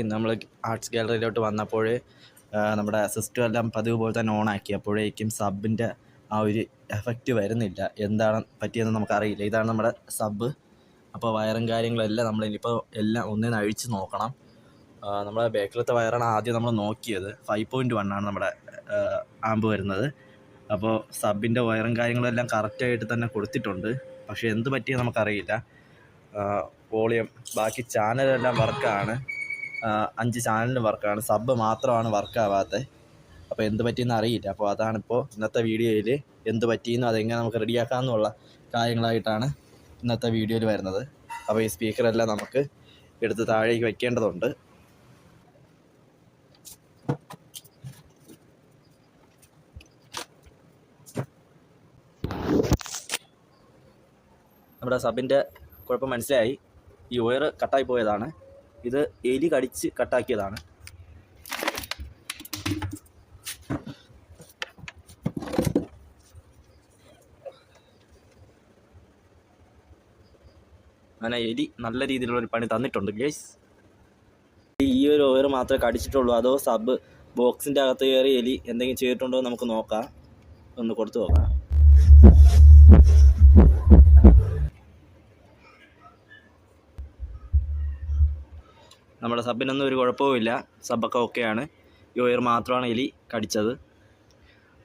നമ്മൾ ആർട്സ് ഗാലറിയിലോട്ട് വന്നപ്പോൾ നമ്മുടെ സിസ്റ്റം എല്ലാം പതിവ് പോലെ തന്നെ ഓണാക്കി. അപ്പോഴേക്കും സബിൻ്റെ ആ ഒരു എഫക്റ്റ് വരുന്നില്ല. എന്താണ് പറ്റിയതെന്ന് നമുക്കറിയില്ല. ഇതാണ് നമ്മുടെ സബ്. അപ്പോൾ വയറും കാര്യങ്ങളെല്ലാം നമ്മളിനിപ്പോൾ എല്ലാം ഒന്നിന്ന് അഴിച്ച് നോക്കണം. നമ്മുടെ ബാക്കിലത്തെ വയറാണ് ആദ്യം നമ്മൾ നോക്കിയത്. 5.1 ആണ് നമ്മുടെ ആമ്പ് വരുന്നത്. അപ്പോൾ സബിൻ്റെ വയറും കാര്യങ്ങളെല്ലാം കറക്റ്റായിട്ട് തന്നെ കൊടുത്തിട്ടുണ്ട്. പക്ഷേ എന്ത് പറ്റിയെന്ന് നമുക്കറിയില്ല. വോളിയം ബാക്കി ചാനലെല്ലാം വർക്കാണ്. 5 ചാനലിന് വർക്കാണ്. സബ് മാത്രമാണ് വർക്കാവാത്തത്. അപ്പോൾ എന്ത് പറ്റിയെന്ന് അറിയില്ല. അപ്പോൾ അതാണിപ്പോൾ ഇന്നത്തെ വീഡിയോയിൽ എന്ത് പറ്റിയെന്നും അതെങ്ങനെ നമുക്ക് റെഡിയാക്കാമെന്നുള്ള കാര്യങ്ങളായിട്ടാണ് ഇന്നത്തെ വീഡിയോയിൽ വരുന്നത്. അപ്പോൾ ഈ സ്പീക്കറെല്ലാം നമുക്ക് എടുത്ത് താഴേക്ക് വയ്ക്കേണ്ടതുണ്ട്. നമ്മുടെ സബിൻ്റെ കുഴപ്പം മനസ്സിലായി. ഈ വയർ കട്ടായി പോയതാണ്. ഇത് എലി കടിച്ച് കട്ടാക്കിയതാണ്. അങ്ങനെ എലി നല്ല രീതിയിലുള്ളൊരു പണി തന്നിട്ടുണ്ട് ഗൈസ്. ഈ ഒരു വയർ മാത്രമേ കടിച്ചിട്ടുള്ളൂ, അതോ സബ് ബോക്സിൻ്റെ അകത്ത് കയറി എലി എന്തെങ്കിലും ചെയ്തിട്ടുണ്ടോ എന്ന് നമുക്ക് നോക്കാം. ഒന്ന് കൊടുത്തു നോക്കാം. നമ്മുടെ സബിനൊന്നും ഒരു കുഴപ്പവുമില്ല. സബൊക്കെ ഓക്കെയാണ്. ഈ വയർ മാത്രമാണ് എലി കടിച്ചത്.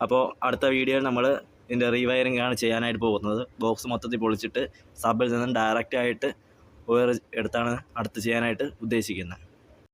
അപ്പോൾ അടുത്ത വീഡിയോയിൽ നമ്മൾ ഇതിൻ്റെ റീവയറിംഗ് ആണ് ചെയ്യാനായിട്ട് പോകുന്നത്. ബോക്സ് മൊത്തത്തിൽ പൊളിച്ചിട്ട് സബിൽ നിന്നും ഡയറക്റ്റായിട്ട് വയർ എടുത്താണ് അടുത്ത് ചെയ്യാനായിട്ട് ഉദ്ദേശിക്കുന്നത്.